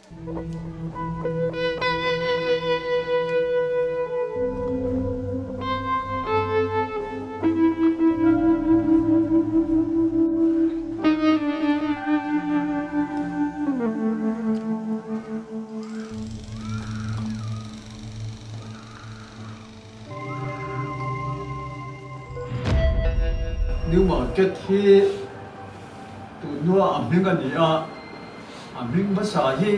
New market hi tu nuwa aming ani a aming basa hi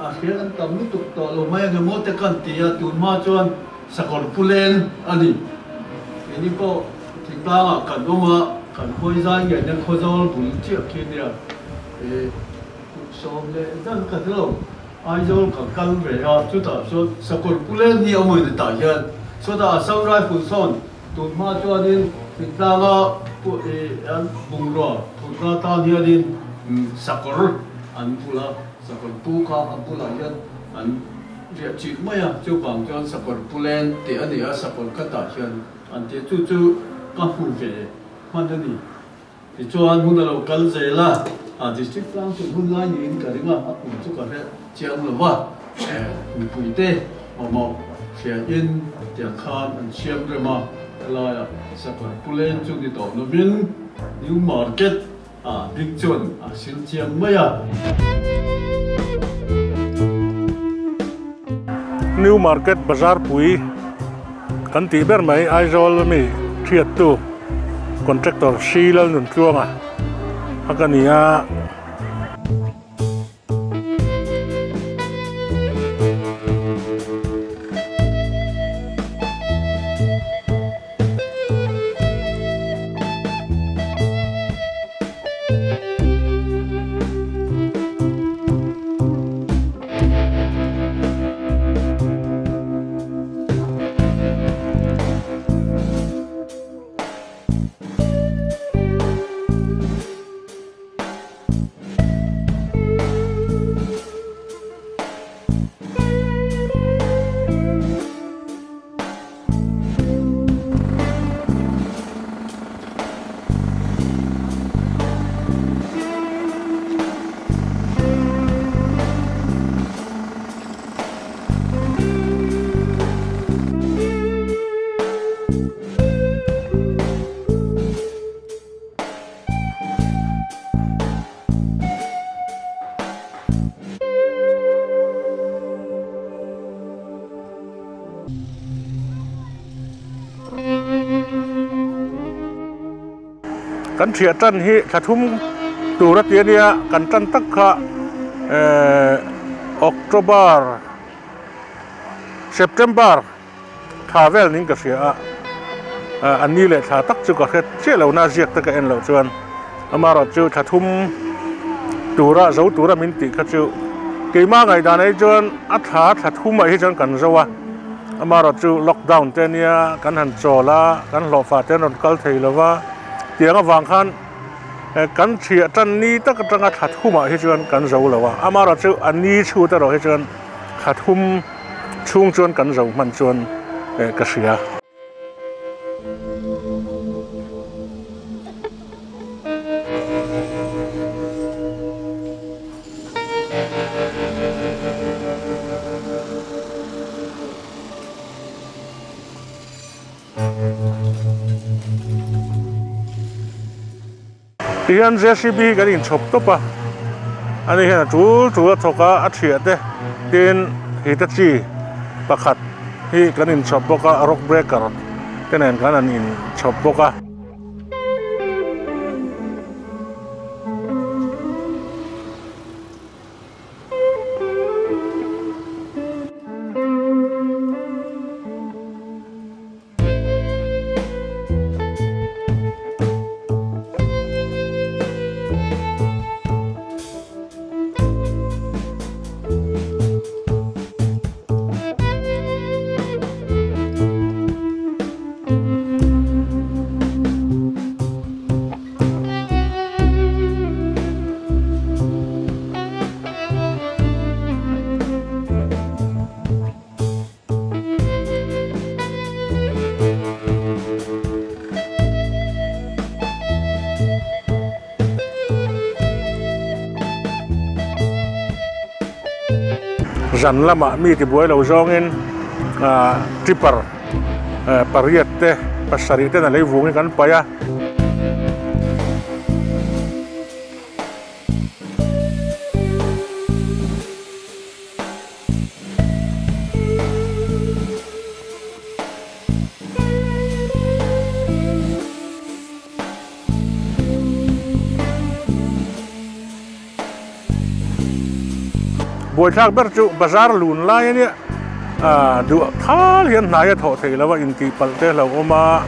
a hian an tam ni tuk to lo mai ngamo te kan tia tu ma chuan sakor pulen ani ini ko thingtanga kan oma kan hoi zai nge ne khozol bul chi a khin ya e som le dan ka lo Aizawl ka kal ve a chu ta so sakor pulen ni amoi de ta hian so da sau rai fu son tu ma chuan in thingtanga pu an bungro thuna ta hianin sakor an pula sakor pu kha an pula hian an ria chi maya chu bang chuan sakor pulen te ani a sakor ka ta hian an te chu chu ka hu ve man ani ti chuan hun lo kal zela a district plan chu hun lai ni in ka ringa a pu chu ka re chiang lo wa mi pui te mo hian in tiang khan an siam rema la sakor pulen chu ni to no bin new market big chon sin chiang maya new market bazar pui kan ti ber mai Aizawl mi hriat tu contractor Pu Tluanga hakania kan thia tan hi thathum turat ania kan tan tak kha October September thavel ning ka sia ani le tha tak chu ka khet che lo na ziak ta ka en lo chuan amara chu thathum tura zo tura min ti kha chu keima ngai da nei chuan a tha thathum ai chuan kan zowa amara chu lockdown te nia kan han chola kan lo fa te non kal thei lova tianga wang khan kan thia tan ni tak tanga thathuma hi chuan kan zo lawa amara chu ani chu ta ro hi chuan thathum chung chuan kan zo man chuan ka sia hian JCB kan in chhop topa ani hian chu thoka a thia te tin hitachi pakhat hi kan in chhop boka rock breaker tenen kan an in chhop boka zan lama mi ti buai lo zongin tripper pariat te pasari te na lei vungin kan paya buổi thác bớt chú bazar lùn lai nhé đua thal hiền nãy thọ thấy là vậy in kỳ bal te là oma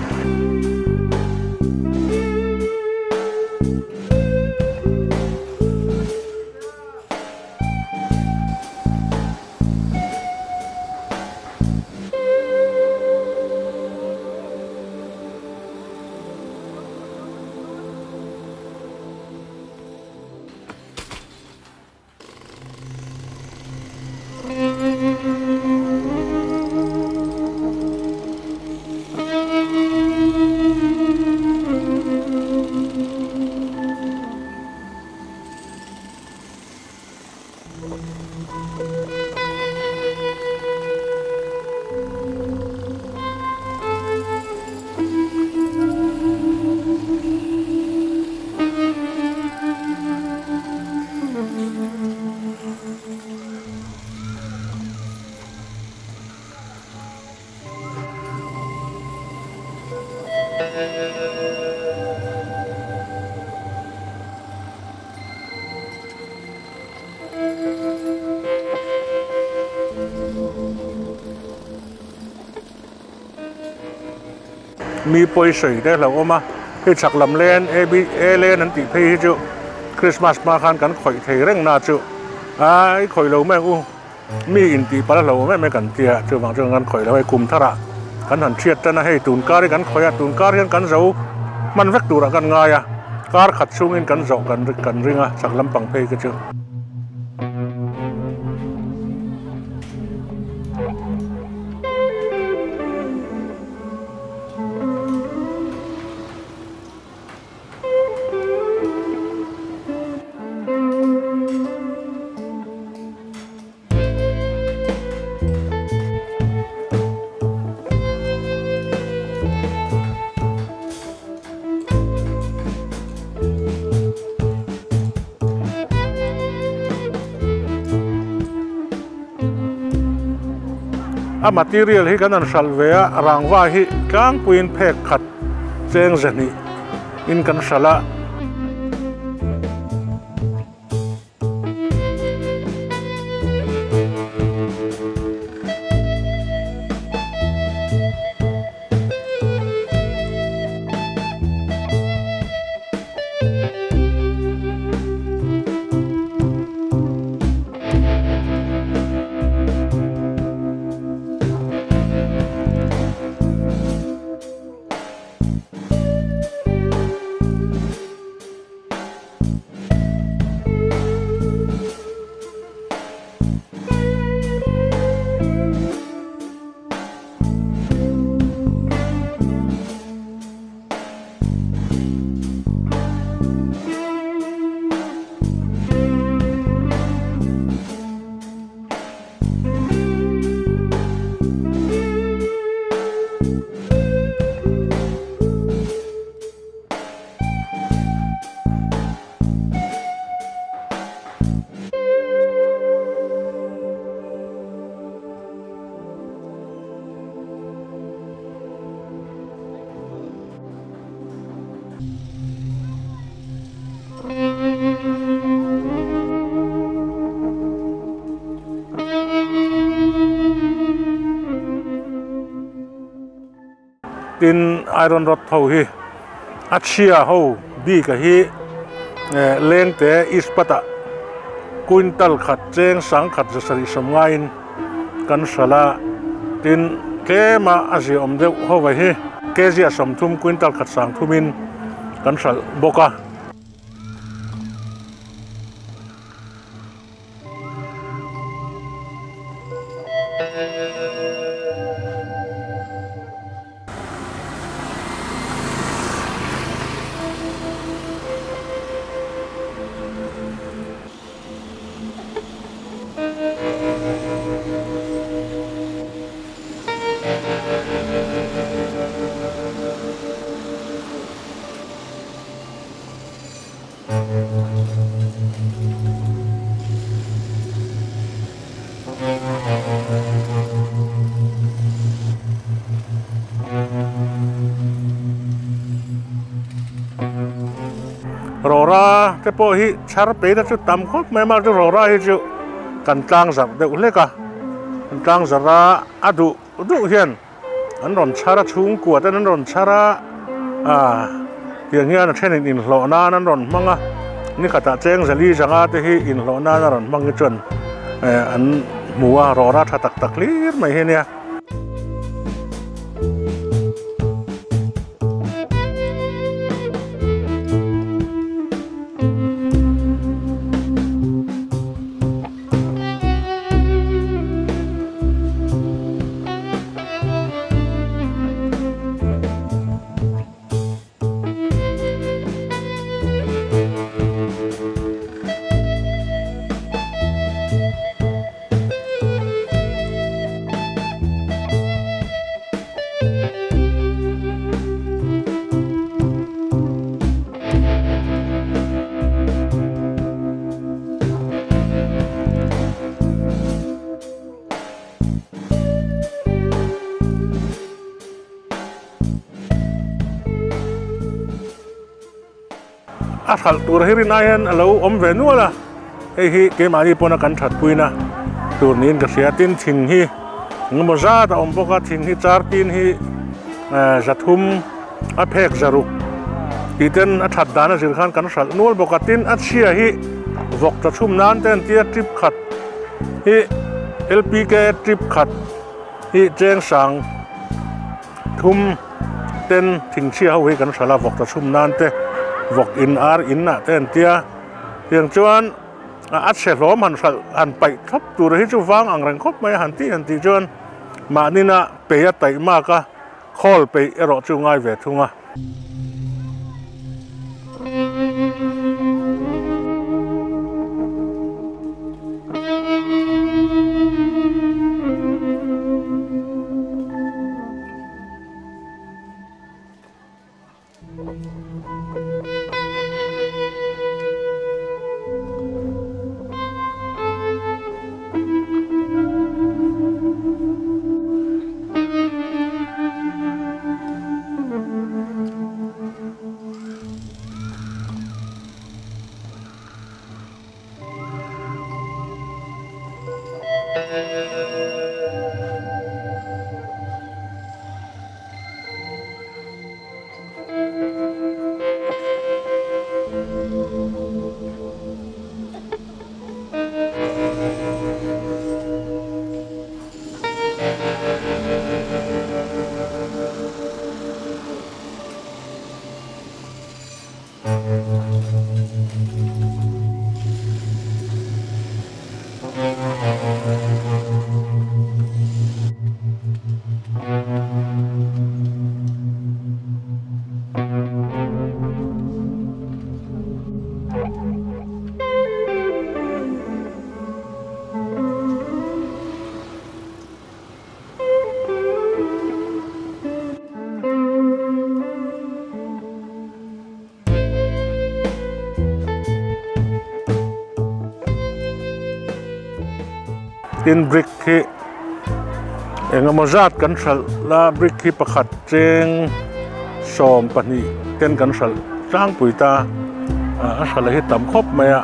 mi poi sợi đây là oma cái chặt làm lên lên anh tị thấy chứ Christmas mà khăn cắn khỏi thấy reng na chứ ai khỏi lâu mẹ u mi in tị bắt lâu mẹ cần tiệt chứ bằng chứ ngăn khỏi lâu ai cùng thà ra cắn hẳn triệt cho nó hay tùn cá đi cắn khỏi tùn cá đi cắn dấu man vét tù ra cắn ngay cá khát xuống in cắn dấu cắn ring chặt làm bằng pay cái chứ material hi kan an salvea rangwa hi kang puin phek khat cheng zani in kan sala tin iron rod tho hi achia ho bi ka hi leng te ispata quintal khat cheng sang khat sari somngain kan sala tin ke ma azi om deuh ho vai hi kg som thum quintal khat sang thumin kan sal boka te pawh hi char pe ta chu tam khawp mai ma chu rora hi chu kan tlang zar deuh hleka kan tlang zara adu hian an ron chara chung kuat an ron chara hian hian a then in hlo na an ron hmanga ni khata cheng zali janga te hi in hlo na ron hmang hi chuan an muwa rora tha tak tak lir mai he nia khal tur hirin ayan alo om ve nuala hei hi ke mani pona kan that puina tur nin ka hriatin thing hi ngmo za ta om boka thing hi char tin hi zathum a phek zaruk titen a that dana zir khan kan sal nual boka tin a chia hi vok ta thum nan ten tia trip khat hi lpk trip khat hi cheng sang thum ten thing chia ho hi kan sala vok ta thum nan te vok in ar in na ten tia tiang chuan at se hlom han pai thop tur hi chu wang ang reng khawp mai han ti chuan ma nina pe a tai ma ka khol pe ero chu ngai ve thunga tin brick hi engemaw zat kan hral la brick hi pakhat cheng som pahnih ten kan hral tlangpui ta a hral hi tam khawp mai a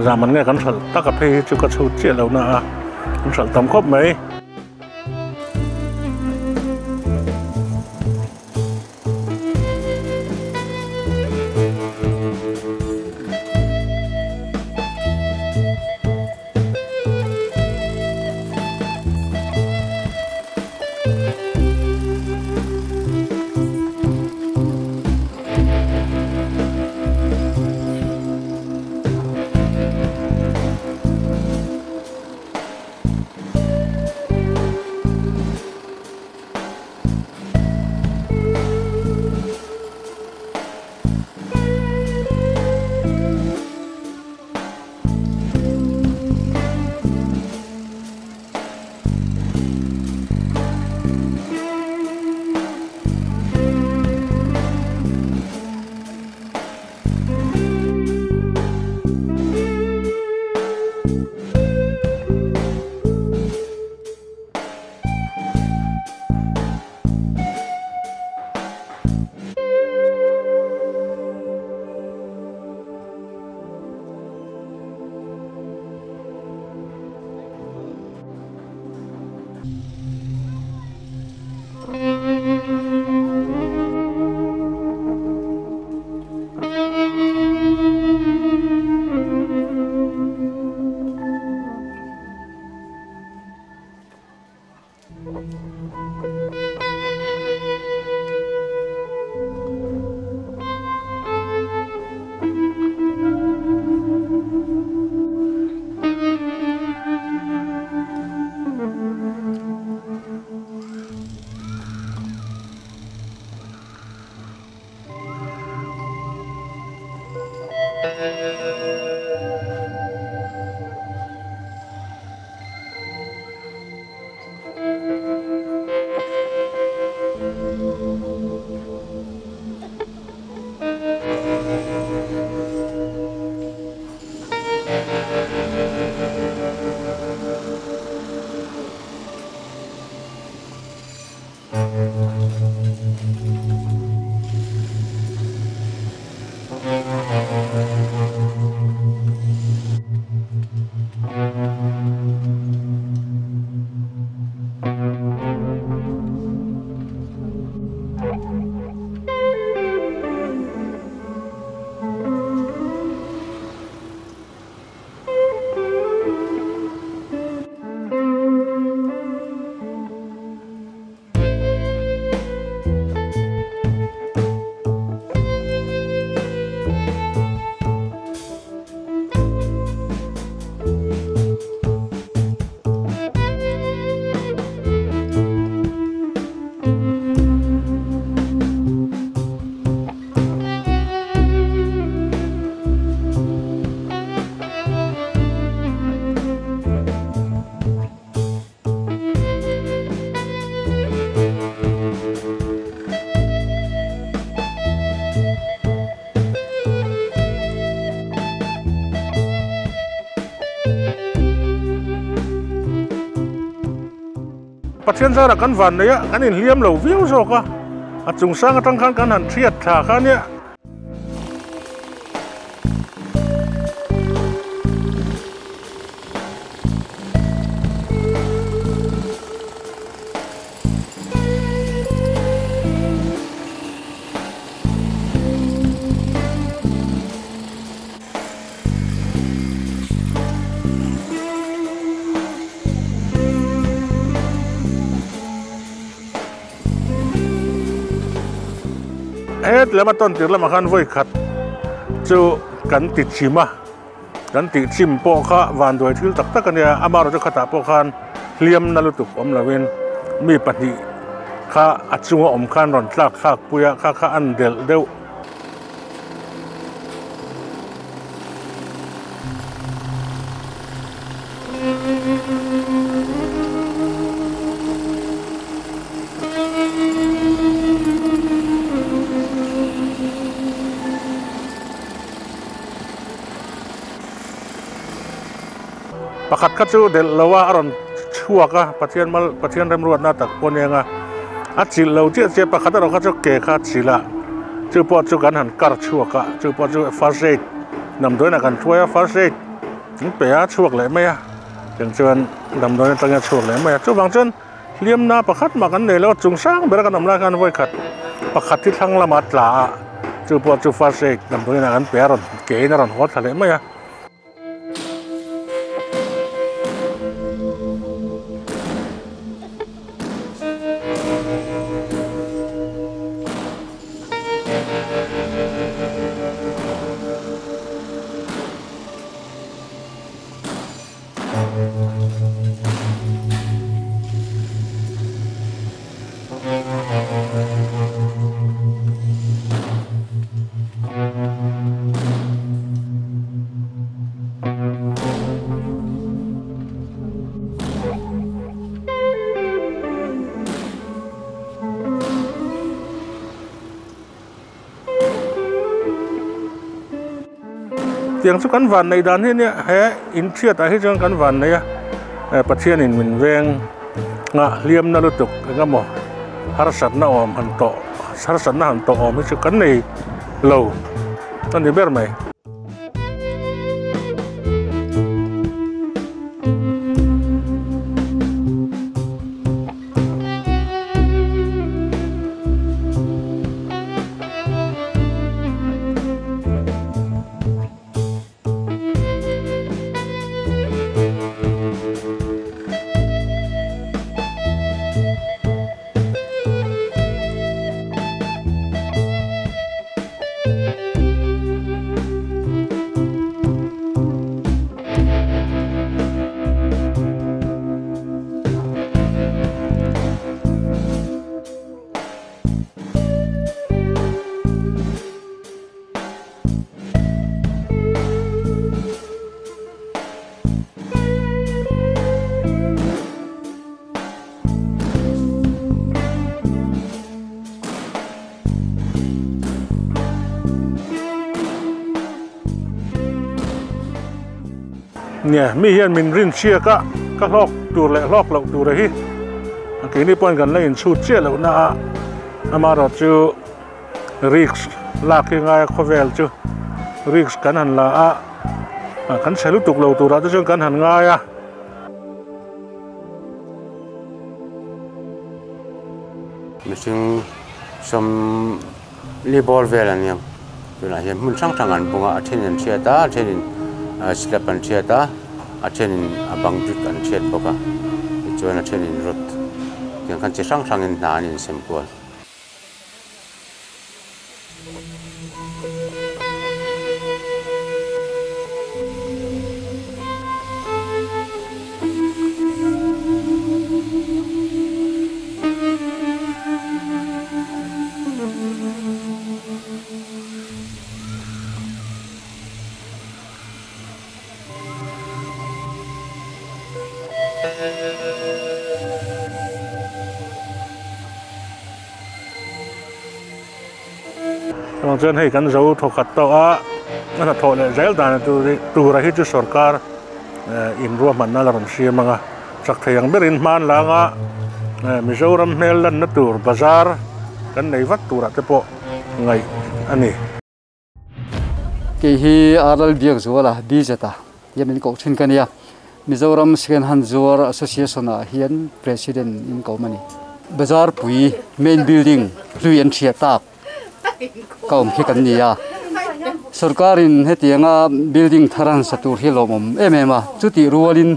zaman nge kan hral taka phei hi chu ka chho che lo na a kan hral tam khawp mai Pathian ra kan van này kan in liam lo viu zo ka a chung sang atang khan kan han hriat tha kha ne hết là mà tuần trước là mà khăn vui khát chú cắn thịt chim à cắn thịt chim po khá vàn đuổi thiếu tất tất cái này amaro cho khát po khan liam na lutuk là bên mi bát đi khá chung khan ròn lạc khạc puya khá ăn đều pakat kacu del lawa aron chuaka pathian rem ruat na tak ponenga achil lo che pakat aro kacu ke kha chila chu po chu kan han kar chuaka chu po chu first aid nam doi na kan thuaya first aid pe a chuak le mai a chang chuan nam doi na tang chuak le mai chu bang chen liam na pakat ma kan ne lo chung sang bera kan namla kan voi khat pakat thi thang lama tla chu po chu first aid nam doi na kan pe aron ke na ron hot thale mai a tiếng số cán vàn này đàn hết hè in chia tại hết trong cán vàn này pathian in mình vang ngã liam na lutuk cái mỏ harasat na om han to harasat na han to om cái cán này lâu tan đi ber mày เนี่ยมีเฮียนมินรินเชียก็ลอกตัวเละลอกเหล่าตัวเลยกี่นี่ปนกันเลยชูเชี่ยเหล่าน่ะมาเราจูริกส์ลากยังไงเขาเวลจูริกส์กันหันละกันใช้ลูกตุกเหล่าตัวเราจะจงกันหันง่ายมิซึ่งสมรีบอลเวลนี่ตัวนั้นเห็นมันช่างงานบุงอาเช่นเชียตาเช่นสลับกันเชียตาเช่นบังบิกันเชียตปกะจวนเช่นรถยังกันจะช่างเงินนานเสมอตัวลองเชิญให้กันเราถกขัดต่อนั่นถกเลยเจ้าตาตัวอะไรที่จะสกัดอินรัวมันน่ารังเสียมั้งสักเที่ยงเบรินมันละมิโซรัมเมลันนัตัวบาซาร์กันในวัดตัวระเปาะไงอันนี้กี่ฮีอารัลเบียกจัวละบีเจตายังมีกอชินกันเนี่ยมิโซรัมสเกนฮันจัวร์ association เฮียน president อินกอมันนี่บาซาร์ปุย main building ลุยอันเชียตักก็อมขี้กันเนี่ยสุรการินเหตุยังbuilding ทารันสตูร์ฮิโลมมาจุดที่รัวลิน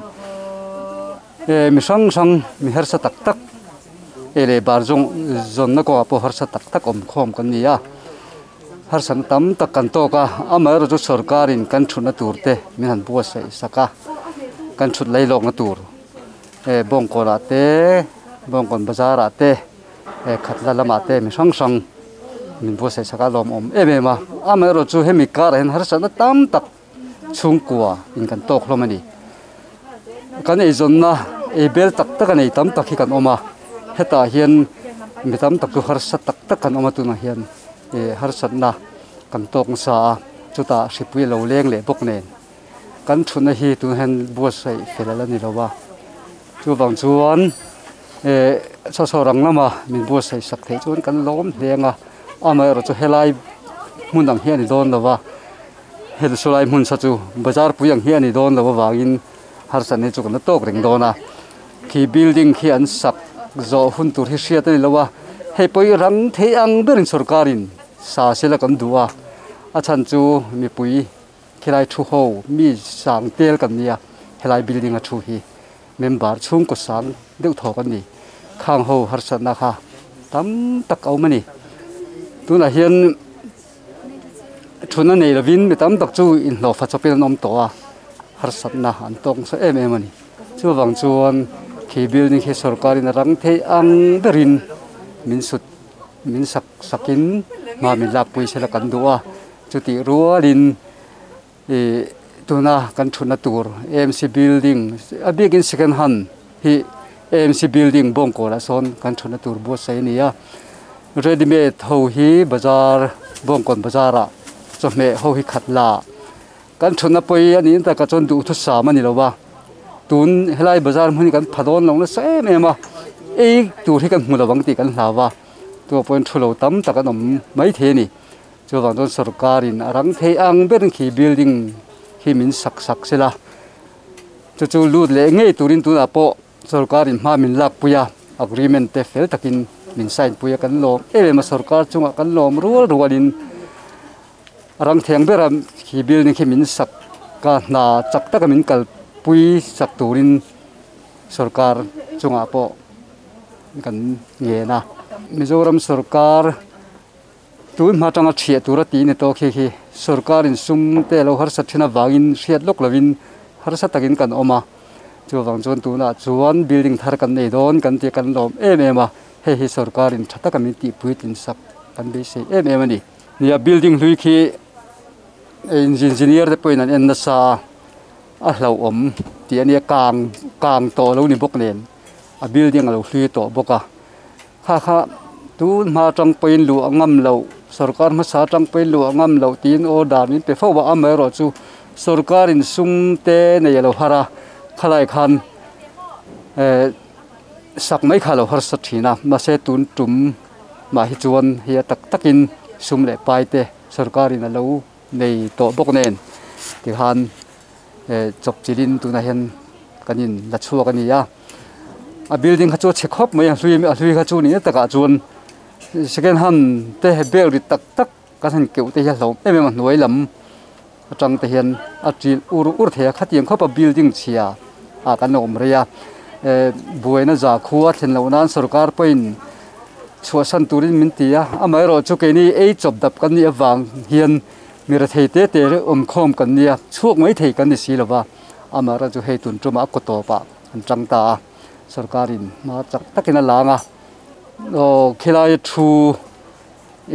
มีสังมีฮาร์สตักตักเลยบาร์จงจนนักว่าพอฮาร์สตักตักขอมกันเนี่ยฮาร์สันตั้มตักกันโตกะอามาเราจุดสุรการินกันชุดนัตูร์เตมีหันบัวใส่สักกันชุดไล่ลงนัตูร์บงกอลาเตบงกอนบาซาราเตขัดละละมาเตมีสังมินบัวใส่สักลมมาอามาเราจุดให้มีการเห็นฮาร์สันตั้มตักชุงกัวอินกันโตคลมันนี่กันไอ้จนนะเบลตักตักกันไอ้ตั้มตักกันมาเหตุเฮียนมีตั้มตักตัวฮาร์สันตักกันมาตัวน่ะเฮียนฮาร์สันนะกันโตกษาจุดตาสิบวิโลเลี้ยงเล่บกเนนกันชุนฮีตัวเห็นบัวใส่เฟลแล้วนี่เราว่าจูบางชวนสอรังน้ำมามีบัวใส่สักเทชวนกันล้มเลี้ยงอามาเราจะเฮลัยมุนดังเฮียนี่โดนเราว่าเฮลสุไลมุนสัจูบาซาร์ปุยังเฮียนี่โดนเราว่ากินฮาร์สันนี่จุกันโตกเร่งโดนที่ building ที่อันสักโจหุ่นตัวที่เสียตัวเราว่าให้ไปรังเทียงเบรินสุรการินสาเสละกันดัวอาจารย์จูมีปุยที่ไรชูโฮมีสังเตลกันเนี่ยที่ไร building ชูฮีเมมเบอร์ชุ่มกุศลเดือดทอกันนี่ข้างโฮฮาร์สันนะคะตั้มตักเอามันนี่ตัวน่ะเฮียนชุนนั่นนี่ละวินไปตั้มตักจูอินหล่อฟัดจะเป็นนมตัวฮาร์สันนะอันตรงเสมันนี่ชั่วบางชวนที่ building ที่สุรการินรังเทียงเบรินมินสุดมินสักินมามินลาปุยเสละกันดัวจุดที่รัวลินตัวน่ะกันชุนนัตูร์ AMC building อเบียกิน second hand ที่ AMC building บงโกละโซนกันชุนนัตูร์บัวใส่เนี่ย ready made เฮาฮีบาซาร์บงกอนบาซาระจบเมเฮาฮีขัดลากันชุนนับไปอันนี้แต่กันจนดูทุกสามันนี่เราว่าตุนเฮลัยบาซาร์มันกันพัดอนลงแล้วเซ่เมมาตัวที่กันมุลวังติกันลาวาตัวเป็นชุลตั้มตะกันไม่เทนี่จูวังจนสุรการินรังเทียงเป็นขี้ building ขี้มินสักเสละจู่ลูดเล่งไงตัวรินตัวปอสุรการินมามินลักปุยา agreement เตฟเฟลตะกินมินไซน์ปุยกันลมมาสุรการจุงกันลมรัวลินรังเทียงเบรมขี้ building ขี้มินสักกันนาจักตะกันมินกัลปุยสักตัวรินสุรการจุงปอกันเงี้ยนะมิโซรัมสุรการตัวมาจังเชียตัวตีนี่โตขี้สุรการินซุ่มเตลฮาร์สัตชินาวากินเชียดลกลวินฮาร์สัตตะกินกันออกมาจูวังจนตัวน่ะจวนบิลดิ้งทาร์กันในโดนกันที่กันลมมาเฮ้สุรการินชัดตะกันมีตีพุยตินสักกันไปเสียมานี่บิลดิ้งลุยขี้อินจิเนียร์ที่ไปนั่นเอ็นนัสซาเราที่อันนี้กลางโตแล้วนี่บกเนนbuilding เราฟรีต่อบกะข้าตูมาจังเป็นหลวงงำเราสุรการมาสาจังเป็นหลวงงำเราตีนโอดามินไปเฝ้าว่าอเมริกาจู sarkarin sung te nei lo hara khalai khan sak mai khalo har sa thina ma se tun tum ma hi chuan hi tak takin sum le pai te sarkarin lo nei to bok nen ti han chop chilin tu na hen kanin la chu kan ya a building kha chu che khawp mai hlui kha chu ni taka chuan second hand te bel ri tak tak kan han keu te ya lo em noi lam atang te hian atril ur the khatiang khawp a building chia a kan om ria buaina za khuwa thlen lo nan sarkar poin chuasan turin min tia amai ro chu ke ni ei chop dap kan ni awang hian mira thei te te khom kan nia chuak mai thei kan ni silawa amara chu hei tun tuma ko to pa an tangta sarkarin ma chak takina langa o khilai thu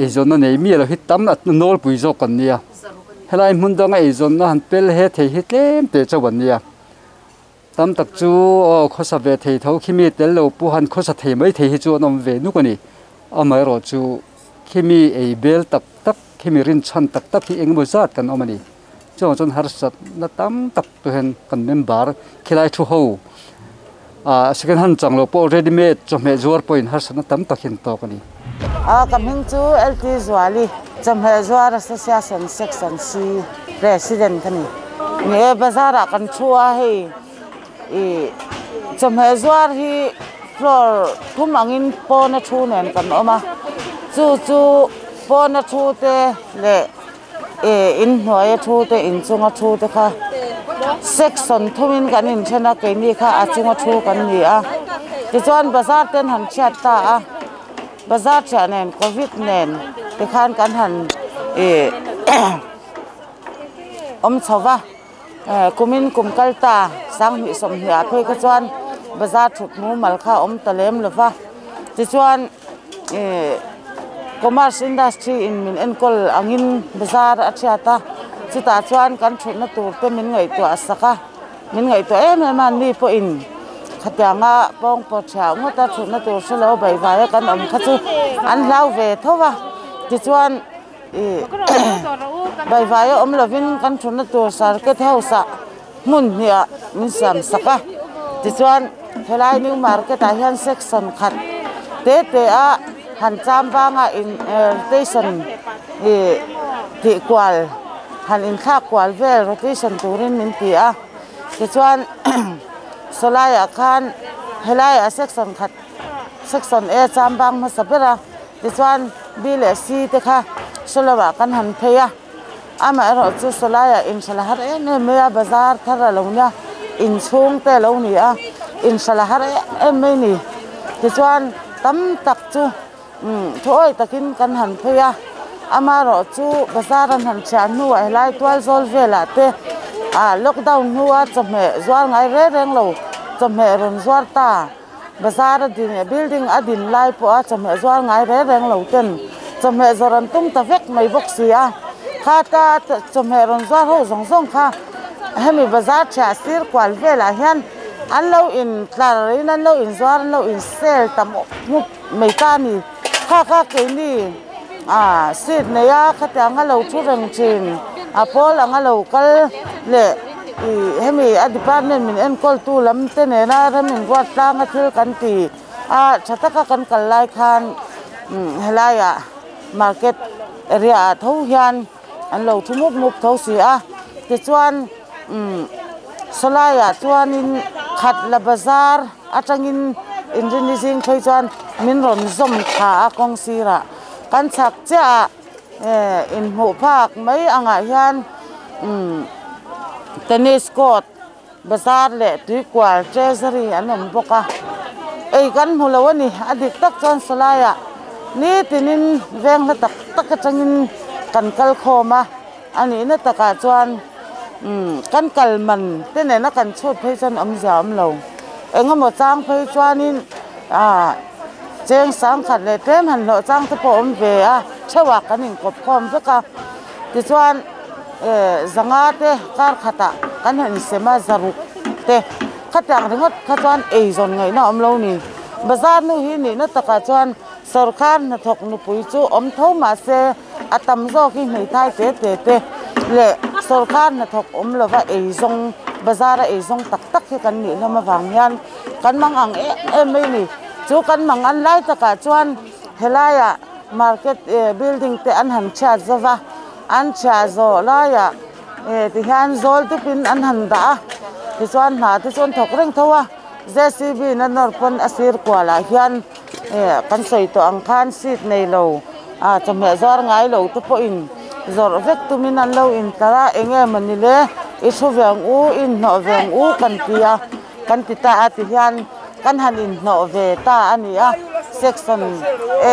e zona nei mi lo hitam na nol pui zo kan nia helai mundanga e zona han pel he thei hi tlem te chawan nia tam tak chu khosa ve thei tho khimi tel lo pu han khosa thei mai thei hi chu nom ve nu ko ni amai ro chu khimi e bel tak tak khimi rin chan tak tak hi engmo zat kan omani chon har sat na tam tak to hen kan member khilai thu ho second hand changlo po ready made chome zuar point har sana tam tak hin to kani coming to LT Zwali chome zuar association section C president kani ne bazara kan chua he chome zuar hi floor thumangin po na thu nen kan oma chu po na thu te le in hoi thu te in chunga thu te kha section thumin kan in chena ke ni kha achunga thu kan ni a ti chuan bazar ten han chat ta a bazar cha nen covid nen ti khan kan han chawa kumin kumkalta sang mi som hi a phei ka chuan bazar thut mu mal kha talem lova ti chuan commerce industry in min enkol angin bazar achata chuta chuan kan thutna tur te min ngai to asaka min ngai to man ni po in khatyanga pong po cha ngota thutna tur selo bai vai kan om khachu an lau ve thowa ti chuan bai vai om lovin kan thutna tur market house mun nia min sam saka ti chuan helai new market a hian section khat te a han cham banga in rotation ti kwal han in kha kwal vel rotation turin min ti a ti chuan solaya khan helaya section khat section a cham bang ma sabera ti chuan bile si te kha solawa kan han pheya ama ro chu solaya in salahar ne meya bazar thara lonya in chung te lo ni a in salahar me ni ti chuan tam tak chu thôi takin kan han pheya amaro chu bazaran han cha nu ai lai twal zol vela te lockdown nuwa chome zwar ngai reng lo chome ron zwar ta bazar din building adin lai po a chome zwar ngai reng lo ten chome zoran tum ta vek mai bok sia khata chome ron zwar ho zong kha hemi bazar cha sir kwal vela hian an lo in tlarin an lo in zwar an lo in sel tam mu mai ta ni kha ke ni sit ne ya khatanga lo thu reng chin pol anga lo kal le hemi department min en kol tu lam te ne na ramin wat tanga thil kan ti chataka kan kal lai khan helaya market area tho hian an lo thu mup tho si a ti chuan solaya chuan in khat la bazar atangin Indonesian khoi chuan min ron zom kha a kong sira kan chak cha in ho phak mai anga hian tennis court bazar le tuikwal treasury anom boka ei kan mulawani adik tak chon solaya ni tinin veng na tak tak changin kan kal khoma ani na taka chuan kan kalman tene na kan chhut phei chan am jam lo engamo chang phei chuanin cheng sang khat le tem han lo chang te po om ve a chawa kanin kop khom veka ti chuan zanga te kar khata kan han sema zaruk te khatang ringot khatwan ei zon ngai na om lo ni bazar nu hi ni na taka chuan sarkar na thok nu pui chu om tho ma se atam zo ki nei thai te le sarkar na thok lova Aizawl bazar Aizawl tak hi kan ni lama wang hian kan mang ang mai ni chu kan mang an lai taka chuan helaya market building te an han cha zawa an cha zo laya ti hian zol tu pin an han da ti chuan na ti chuan thok reng thowa JCB na norpon asir kwala hian kan soi to ang khan sit nei lo chame zar ngai lo tu po in zor vek tu min an lo in tara enge manile isu veng u in no veng u kan tia kan tita ati hian kan han in no ve ta ania section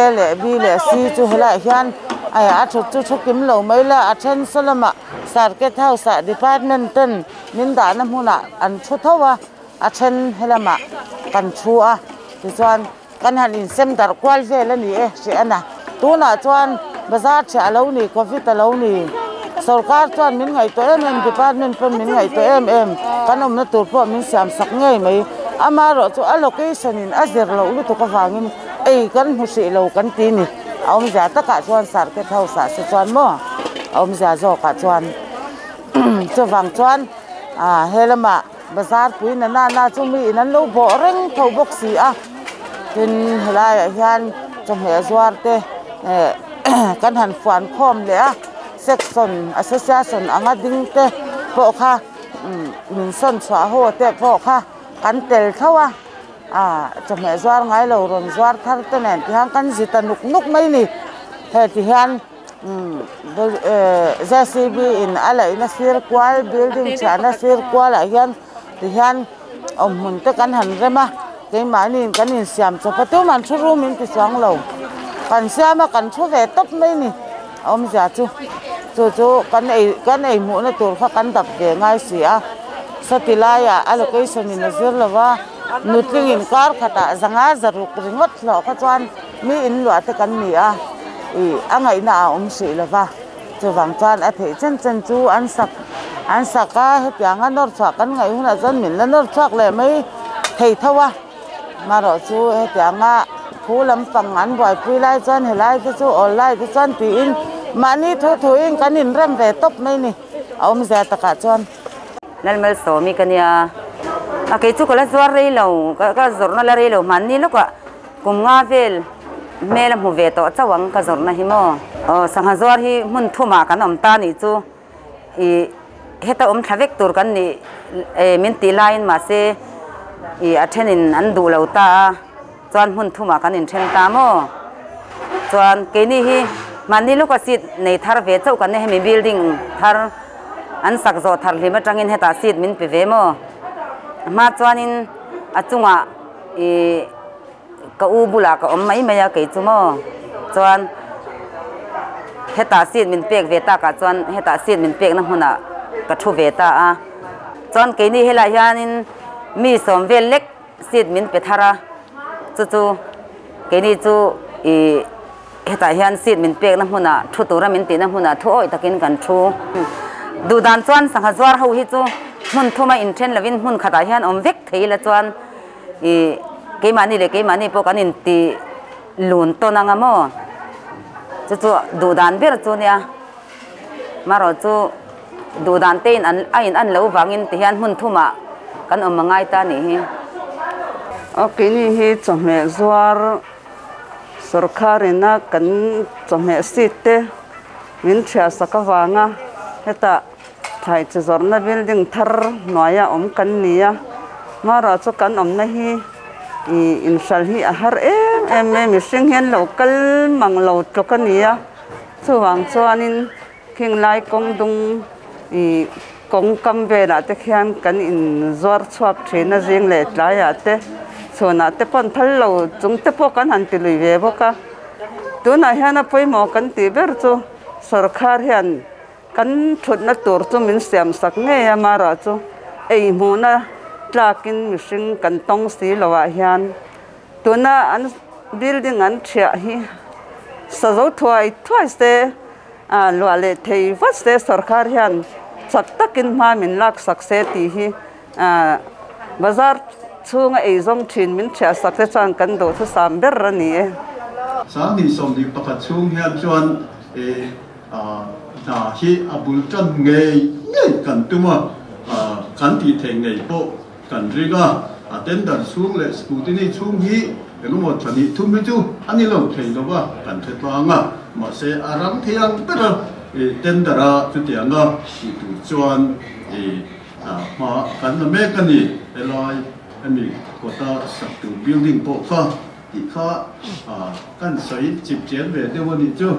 A le B le C chu hela hian ai a chu kim lo mai la a then salama circuit house department ten min da na huna an thu thawa a then helama kan chua ti chuan kan han in sem dar kwal ve la ni si ana tuna chuan bazar cha lo ni covid lo ni sarkar chuan min ngai to department pon min ngai to kanom na tur po min siam sak ngai mai amaro chu allocation in azir lo lu to ka wangin kan husi lo kan ti ni om ja ta ka chuan circuit house se chuan mo om ja zo ka chuan chu wang chuan helama bazar pui na chu mi nan lo bo reng tho box si tin helai hian chome zuar te kan han fuan khom le section association anga ding te po kha min son chwa ho te po kha kan tel thawa chome zuar ngai lo ron zuar thar te nen ti hang kan zita nuk mai ni he ti hian JCB in ala ina sir kwal building chana sir kwal hian ti hian mun te kan han rema ke mani kan in siam cho patu man thu ru min ti sang lo kan siama kan thu ve top mai ni ja chu kan ei mu na tur kha kan dap ve ngai sia satilaya allocation in azir lawa nutling in kar khata zanga zaruk ringot lo kha chuan mi in lo te kan ni angai na si lawa chu wang chuan a thei chen chu an saka he pyanga nor chwa kan ngai huna chon min la nor chak le mai thei thawa maro chu he pyanga phulam pangan boi pui lai chuan helai chu online chu chuan ti in mani thu in kan in rem ve top mai ni ja taka chuan lalmal so mi kania ke chu kala zuar rei lo ka zorna la rei lo mani lo ka kum nga vel melam hu ve to chawang ka zorna hi mo sangha zuar hi mun thuma kan ta ni chu heta thavek tur kan ni min ti line ma se athenin an du lo ta chuan mun thuma kan in then ta mo chuan ke ni hi mani lo ka sit nei thar ve chau kan he mi building thar an sak zo thar hlima tangin heta sit min pe ve mo ma chuanin achunga ka u bula ka mai maya ke chu mo chuan heta sit min pek ve ta ka chuan heta sit min pek na huna ka thu ve ta chuan ke ni hela hianin mi som vel lek sit min pe thara chu ke ni chu heta hian sit min pek na huna thu tura min ti na huna thu oi takin kan thu du dan chuan sangha zuar ho hi chu mun thuma in then lovin mun khata hian vek thei la chuan ke mani po kan in ti lun to na ngamo chu du dan ber chu nia maro chu du dan te an lo wangin ti hian mun thuma kan mangai ta ni hi kini hi chome zuar sarkarina kan chome site min thia sakawanga heta thai chizorna building thar noya kan nia mara chu kan na hi inshal hi har mi sing hian local manglo to kania chuwang chuanin khinglai kong dung kong kam ve na te khian kan in zuar chhuak thina jing le tlaya te chona te pon thal lo chung te po kan han ti lui ve boka tuna hian a poimo kan ti ber chu sarkar hian kan thutna tur chu min siam sak nge amara chu ei muna tlakin mishing kan tong si lawa hian tuna an building an thia hi sazo thuai se lwale thei vaste sarkar hian chak takin ma min lak sakse ti hi bazar chunga Aizawl thin min thia sakse chan kan do thu sam ber ani sang ni som ni pakhat chung hian chuan hi abul chan ngei kan tuma kan ti theng ngei po kan riga attendant chung le scrutiny chung hi elo thani thum chu ani lo thei lo wa kan the tlanga ma se arang thiang pera tendera chu tianga si tu chuan ma kan na me kan ni elai ani kota sak tu building po kha ti kha kan sai chip chen ve de wani chu